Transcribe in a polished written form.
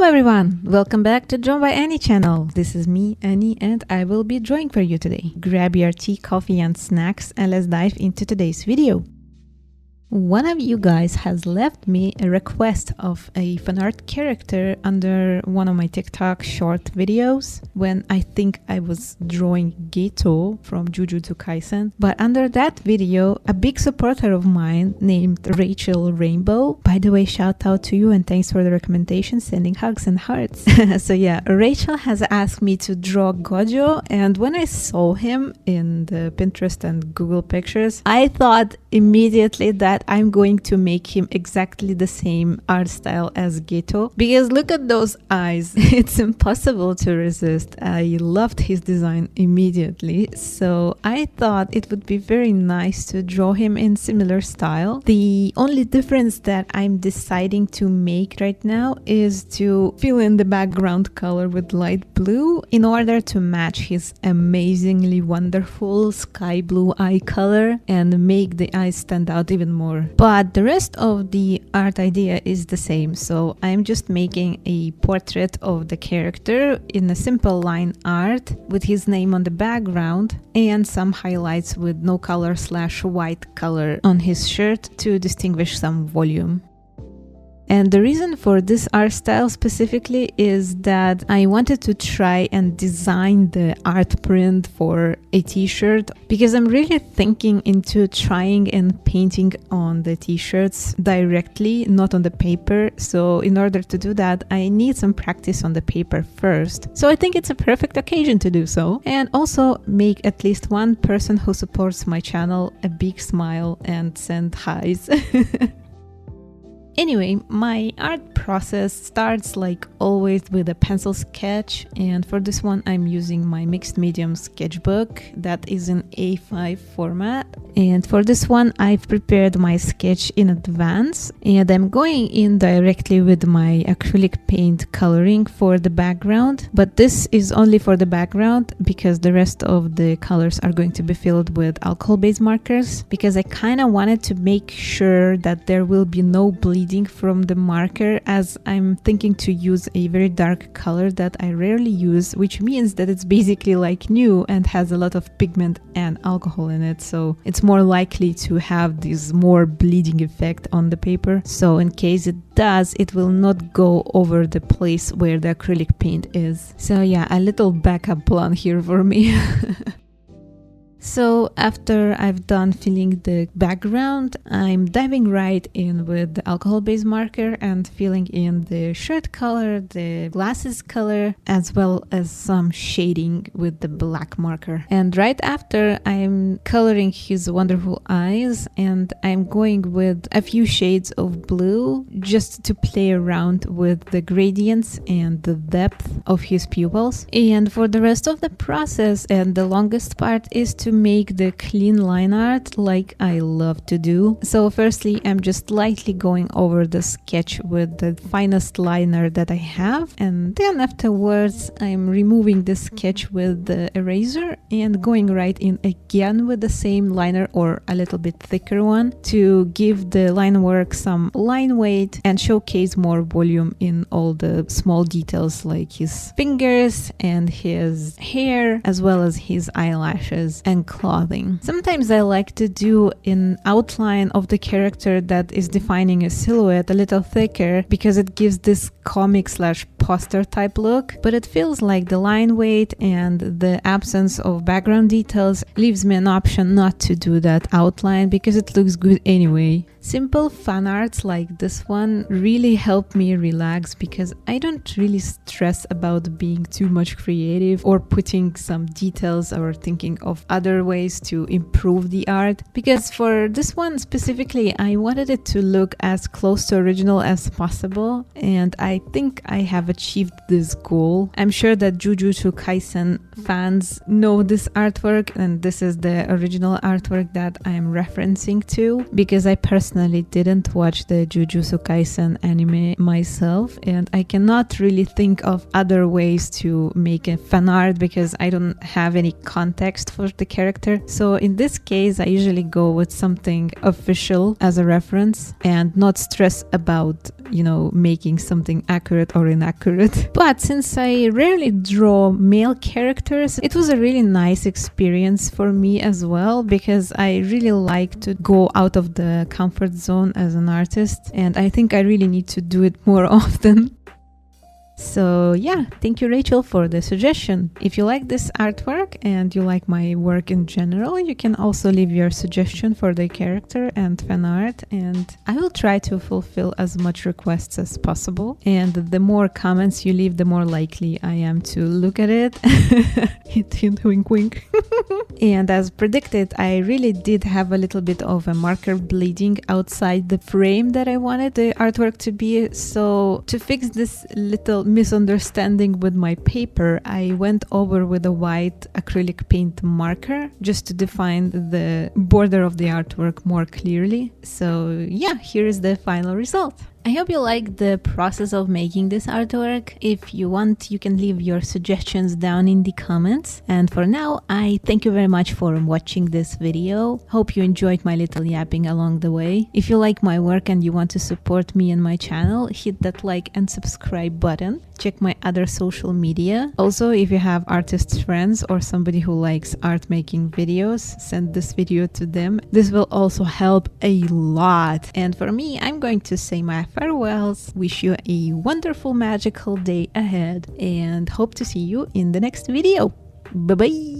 everyone, welcome back to Drawn by Annie channel. This is me, Annie, and I will be drawing for you today. Grab your tea, coffee and snacks and let's dive into today's video. One of you guys has left me a request of a fan art character under one of my TikTok short videos when I think I was drawing Geto from Jujutsu Kaisen. But under that video, a big supporter of mine named Rachel Rainbow, by the way, shout out to you and thanks for the recommendation, sending hugs and hearts. So yeah, Rachel has asked me to draw Gojo, and when I saw him in the Pinterest and Google pictures, I thought immediately that I'm going to make him exactly the same art style as Geto, because look at those eyes. It's impossible to resist. I loved his design immediately, so I thought it would be very nice to draw him in similar style. The only difference that I'm deciding to make right now is to fill in the background color with light blue in order to match his amazingly wonderful sky blue eye color and make the eyes stand out even more. But the rest of the art idea is the same, so I'm just making a portrait of the character in a simple line art with his name on the background and some highlights with no color / white color on his shirt to distinguish some volume. And the reason for this art style specifically is that I wanted to try and design the art print for a t-shirt, because I'm really thinking into trying and painting on the t-shirts directly, not on the paper. So in order to do that, I need some practice on the paper first. So I think it's a perfect occasion to do so, and also make at least one person who supports my channel a big smile and send highs. Anyway, my art process starts like always with a pencil sketch, and for this one I'm using my mixed medium sketchbook that is in A5 format. And for this one I've prepared my sketch in advance, and I'm going in directly with my acrylic paint coloring for the background, but this is only for the background because the rest of the colors are going to be filled with alcohol-based markers, because I kind of wanted to make sure that there will be no bleeding from the marker, as I'm thinking to use a very dark color that I rarely use, which means that it's basically like new and has a lot of pigment and alcohol in it, so it's more likely to have this more bleeding effect on the paper. So in case it does, it will not go over the place where the acrylic paint is. So yeah, a little backup plan here for me. So after I've done filling the background, I'm diving right in with the alcohol-based marker and filling in the shirt color, the glasses color, as well as some shading with the black marker. And right after, I'm coloring his wonderful eyes, and I'm going with a few shades of blue just to play around with the gradients and the depth of his pupils. And for the rest of the process, and the longest part, is to make the clean line art like I love to do. So firstly, I'm just lightly going over the sketch with the finest liner that I have, and then afterwards I'm removing the sketch with the eraser and going right in again with the same liner, or a little bit thicker one, to give the line work some line weight and showcase more volume in all the small details like his fingers and his hair, as well as his eyelashes and clothing. Sometimes I like to do an outline of the character that is defining a silhouette a little thicker, because it gives this comic / poster type look, but it feels like the line weight and the absence of background details leaves me an option not to do that outline because it looks good anyway. Simple fan arts like this one really help me relax, because I don't really stress about being too much creative or putting some details or thinking of other ways to improve the art, because for this one specifically I wanted it to look as close to original as possible, and I think I have achieved this goal. I'm sure that Jujutsu Kaisen fans know this artwork, and this is the original artwork that I am referencing to, because I personally didn't watch the Jujutsu Kaisen anime myself, and I cannot really think of other ways to make a fan art because I don't have any context for the character. So in this case, I usually go with something official as a reference and not stress about, you know, making something accurate or inaccurate. But since I rarely draw male characters, it was a really nice experience for me as well, because I really like to go out of the comfort zone as an artist, and I think I really need to do it more often. So yeah, thank you, Rachel, for the suggestion. If you like this artwork and you like my work in general, you can also leave your suggestion for the character and fan art, and I will try to fulfill as much requests as possible. And the more comments you leave, the more likely I am to look at it. Hint, hint, wink, wink. And as predicted, I really did have a little bit of a marker bleeding outside the frame that I wanted the artwork to be. So to fix this little misunderstanding with my paper, I went over with a white acrylic paint marker just to define the border of the artwork more clearly. So yeah, here is the final result. I hope you like the process of making this artwork. If you want, you can leave your suggestions down in the comments. And for now, I thank you very much for watching this video. Hope you enjoyed my little yapping along the way. If you like my work and you want to support me and my channel, hit that like and subscribe button. Check my other social media. Also, if you have artist friends or somebody who likes art making videos, send this video to them. This will also help a lot. And for me, I'm going to say my farewells. Wish you a wonderful, magical day ahead, and hope to see you in the next video. Bye bye.